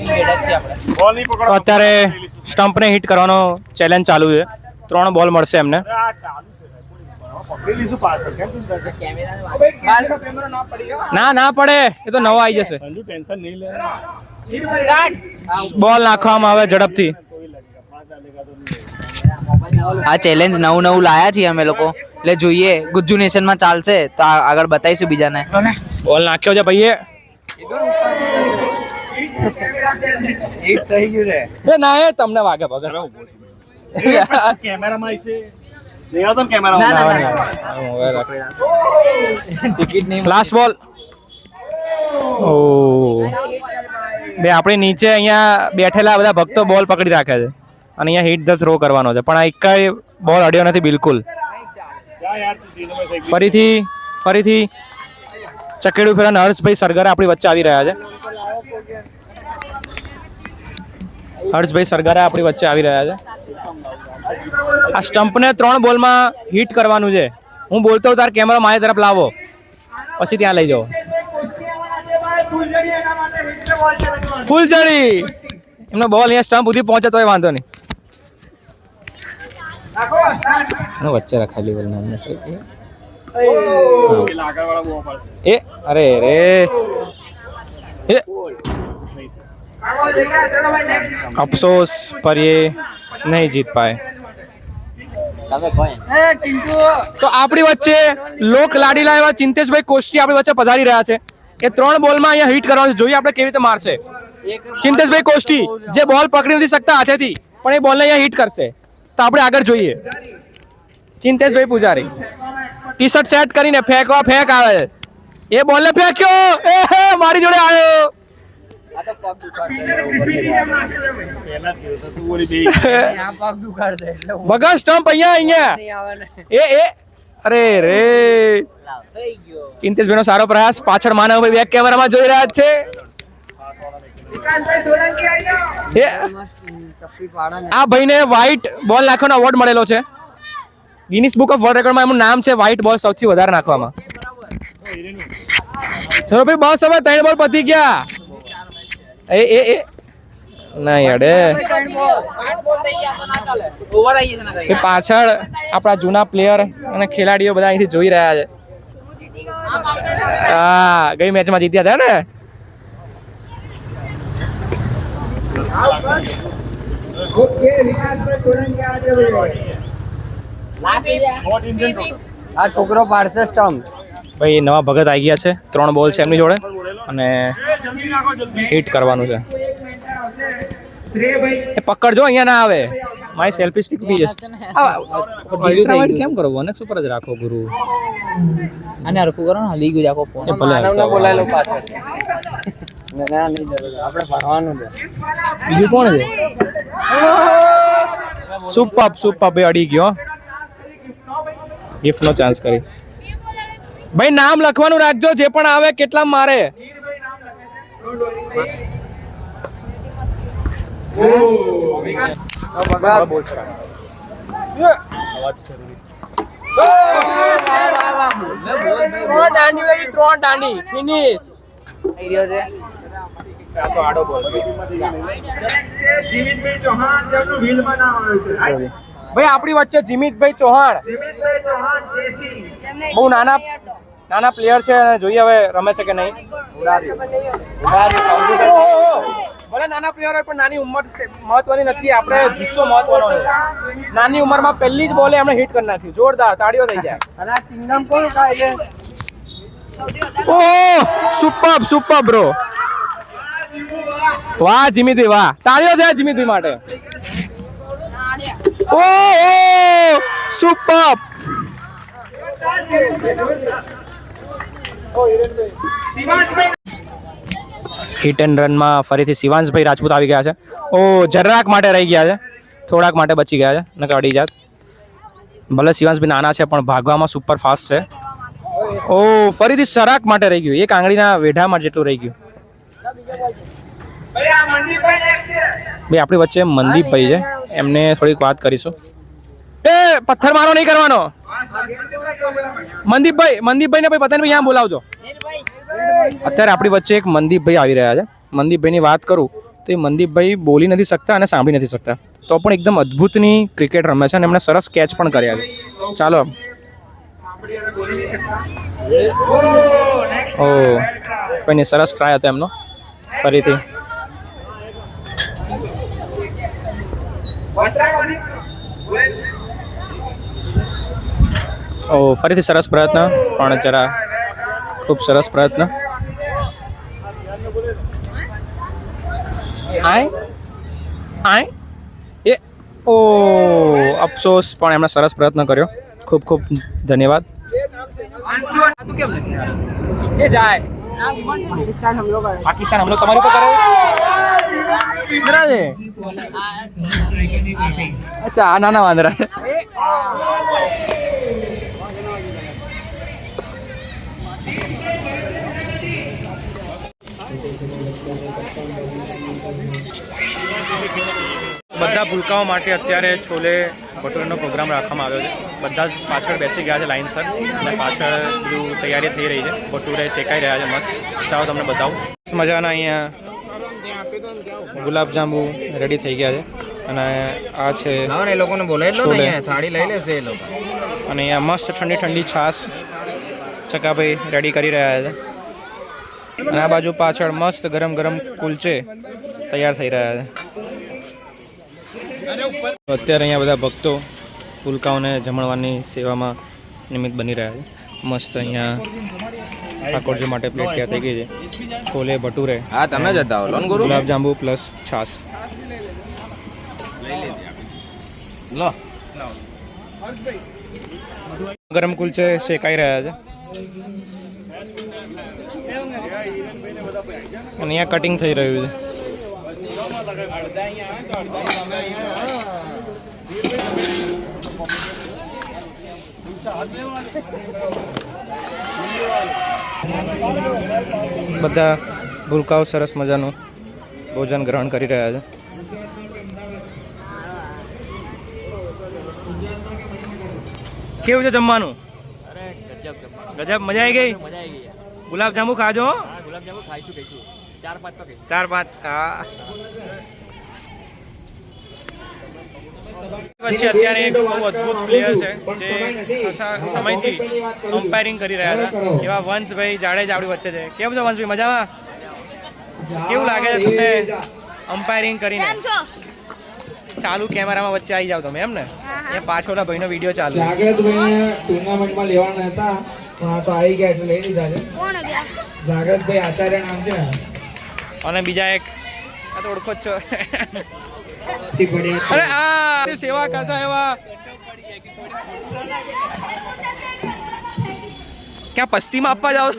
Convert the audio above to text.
તો અત્યારે સ્ટમ્પને હિટ કરવાનો ચેલેન્જ ચાલુ છે. 3 બોલ મળશે એમને. ના પડે, એ તો નવો આવી જશે. બોલ નાખવામાં આવે ઝડપથી. આ ચેલેન્જ નવું લાયા છીએ અમે લોકો, એટલે જોઈએ ગુજ્જુ નેશન માં ચાલશે તો આગળ બતાવીશું બીજાને. બોલ નાખ્યો છે ભાઈએ. હિટ થઈ ગયું છે. એ ના એ તમને વાગે ભગર. કેમેરામાં આવશે. નહીં આવતો ને કેમેરામાં. ટિકિટ નહીં. લાસ્ટ બોલ. ઓ બે આપણી નીચે અહીંયા બેઠેલા બધા ભક્તો બોલ પકડી રાખે છે અને અહીંયા હિટ ધ થ્રો કરવાનો છે, પણ આ એકાય બોલ અડ્યો નથી બિલકુલ. ફરીથી ચકેડું ફેરન હર્ષભાઈ સરગરા આપણી વચ્ચે આવી રહ્યા છે. આ સ્ટમ્પને 3 બોલમાં હિટ કરવાનું છે. હું બોલતો તાર કેમેરા મારી તરફ લાવો, પછી ત્યાં લઈ જાઓ. ફૂલઝડી એમનો બોલ અહીંયા સ્ટમ્પ સુધી પહોંચે તોય વાંધો નહીં. વચ્ચે રખાયેલી બોલ એ અરે રે એ अफसोस पर ये नहीं जीत पाए. તો આપણી વચ્ચે લોક લાડીલા એવા ચિંતેશભાઈ કોષ્ટી આપણી વચ્ચે પધારી રહ્યા છે. એ 3 બોલમાં અહીંયા હિટ કરવાનું છે. જોઈએ આપણે કેવી રીતે મારશે. ચિંતેશભાઈ કોષ્ટી જે બોલ પકડી નથી શકતા હાથેથી, પણ એ બોલને અહીંયા હિટ કરશે. તો આપણે આગળ જોઈએ. ચિંતેશભાઈ પૂજારી ટી શર્ટ સેટ કરીને ફેંક આવે. એ બોલને ફેંક્યો, મારી જોડે આવ્યો. બગા સ્ટમ્પ અહીંયા એ અરે રે. ચિંતેશભાઈ નો સારો પ્રયાસ. પાછળ માનવભાઈ બેક કેમેરામાં જોઈ રહ્યા છે. આ ભાઈને વ્હાઈટ બોલ નાખવાનો એવોર્ડ મળેલો છે. ગિનિસ બુક ઓફ વર્લ્ડ રેકોર્ડમાં એમનું નામ છે વ્હાઈટ બોલ સૌથી વધારે નાખવામાં. ચલો ભાઈ બસ હવે 3 બોલ પતી ગયા. એ નહીં અડે. એ પાછળ આપણા જૂના પ્લેયર અને ખેલાડીઓ બધા અહીંથી જોઈ રહ્યા છે. હા, ગઈ મેચમાં જીત્યા હતા ને. આ છોકરો પાડશે સ્ટમ્પ. ભાઈ નવા ભગત આવી ગયા છે. 3 બોલ છે એમની જોડે અને હિટ કરવાનું છે. એ પકડજો, અહીંયા ના આવે. મારી સેલ્ફી સ્ટિક બી જશે. કેમ કરો? વનક્સ ઉપર જ રાખો ગુરુ. અને હરખું કરો ને, હલી ગયું આખો ફોન. બોલાયેલો પાછળ. ના નહીં જરૂર, આપણે ભણવાનું છે. બીજું કોણ છે? સુપર બે અડી ગયો. ગિફ્ટ નો ચાન્સ કરી. ભાઈ નામ લખવાનું રાખજો, જે પણ આવે કેટલા મારે. દાંડી ફિનિશ. ભાઈ આપણી વચ્ચે જીમિતભાઈ ચૌહાણ બહુ નાના પ્લેયર છે. જોઈએ હવે રમે છે કે નહીં. ભલે નાના પ્લેયર હોય પણ નાની ઉંમર મહત્વની નથી. આપણે જુસ્સો મહત્વનો છે. નાની ઉંમરમાં પહેલી જ બોલે એમણે હિટ કરી નાખ્યું. જોરદાર તાળીઓ થઈ જાય. ઓહ સુપર બ્રો. વાહ જીમિતભાઈ વાહ. તાળીઓ છે જીમિતભાઈ માટે. ઓહ સુપર. હિટ એન્ડ રનમાં ફરીથી શિવાંશભાઈ રાજપૂત આવી ગયા છે. ઓ જરાક માટે રહી ગયા છે, થોડાક માટે બચી ગયા છે, નકર અડી જાત. ભલે શિવાંશભાઈ નાના છે પણ ભાગવામાં સુપર ફાસ્ટ છે. ઓ ફરીથી સરાક માટે રહી ગયું. એક આંગળીના વેઢામાં જેટલું રહી ગયું. ભાઈ આપણી વચ્ચે મનદીપભાઈ છે, એમને થોડીક વાત કરીશું. એ પથ્થર મારો નહીં કરવાનો. મનદીપભાઈ ને ભાઈ પતંગભાઈ અહીંયા બોલાવજો. અત્યારે આપણી વચ્ચે એક મનદીપભાઈ આવી રહ્યા છે. મનદીપભાઈની વાત કરું તો એ મનદીપભાઈ બોલી નથી શકતા અને સાંભળી નથી શકતા, તો પણ એકદમ અદ્ભુતની ક્રિકેટ રમે છે અને એમણે સરસ કેચ પણ કર્યા છે. ચાલો ઓ કોઈ નહીં, સરસ ટ્રાય હતો એમનો. ફરીથી ફરીથી સરસ પ્રયત્ન, પણ જરા ખૂબ સરસ પ્રયત્ન. એ ઓ અફસોસ, પણ એમણે સરસ પ્રયત્ન કર્યો. ખૂબ ખૂબ ધન્યવાદ. એ જાય પાકિસ્તાન હમલો તમારી ઉપર કરે. અચ્છા, આ નાના વાંદરા. બધા ભૂલકાઓ માટે અત્યારે છોલે ભટુરેનો પ્રોગ્રામ રાખવામાં આવ્યો છે. બધા જ પાછળ બેસી ગયા છે લાઇનસર, અને પાછળ બધું તૈયારી થઈ રહી છે. ભટુરે શેકાઈ રહ્યા છે મસ્ત. ચાલો તમને બતાવું. મજાના અહીંયા ગુલાબજાંબુ રેડી થઈ ગયા છે, અને આ છે એ લોકોને બોલાય છોલે. થાળી લઈ લેશે એ લોકો. અને અહીંયા મસ્ત ઠંડી ઠંડી છાશ ચકાભાઈ રેડી કરી રહ્યા છે. અને આ બાજુ પાછળ મસ્ત ગરમ ગરમ કુલચે તૈયાર થઈ રહ્યા છે. અત્યારે અહીંયા બધા ભક્તો ભૂલકાઓને જમણવાની સેવામાં નિમિત્ત બની રહ્યા છે. મસ્ત અહીંયા ઠાકોરજી માટે પ્લેટ તૈયાર થઈ ગઈ છે. છોલે ભટુરે, હા તમે જતા હો લોન ગુરુ ગુલાબજાંબુ પ્લસ છાશ. લો ગરમ કુલચે શેકાઈ રહ્યા છે, અને અહીંયા કટિંગ થઈ રહ્યું છે. બધા ભૂલકાઓ સરસ મજાનું ભોજન ગ્રહણ કરી રહ્યા છે. કેવું છે જમવાનું? ગજબ, મજા આવી ગઈ. ગુલાબજાંબુ ખાજો. ગુલાબજાંબુ ખાઈશું કહીશું 4-5 તો કહીશું. 4-5. હા. વચ્ચે અત્યારે એક બહુ અદ્ભુત પ્લેયર છે જે ખાસા સમયથી અમ્પાયરિંગ કરી રહ્યા હતા, એવા વંશભાઈ જાડેજા આપણી વચ્ચે છે. કેવું છે વંશભાઈ, મજામાં? કેવું લાગે છે તમને અમ્પાયરિંગ કરીને? ચાલુ કેમેરામાં વચ્ચે આવી જાવ તમે, એમ ને? એ પાછળના ભાઈનો વિડીયો ચાલુ. જાગૃતભાઈને ટુર્નામેન્ટમાં લેવાના હતા, પણ આ તો આવી ગયા એટલે લઈ લીધા છે. જાગૃતભાઈ આચાર્ય નામ છે. અને બીજા એક આ તો ઓળખો જ છો. તે પડ્યા અરે આ સેવા કરતા એવા ક્યાં પસ્તીમાં આપવા જાવ?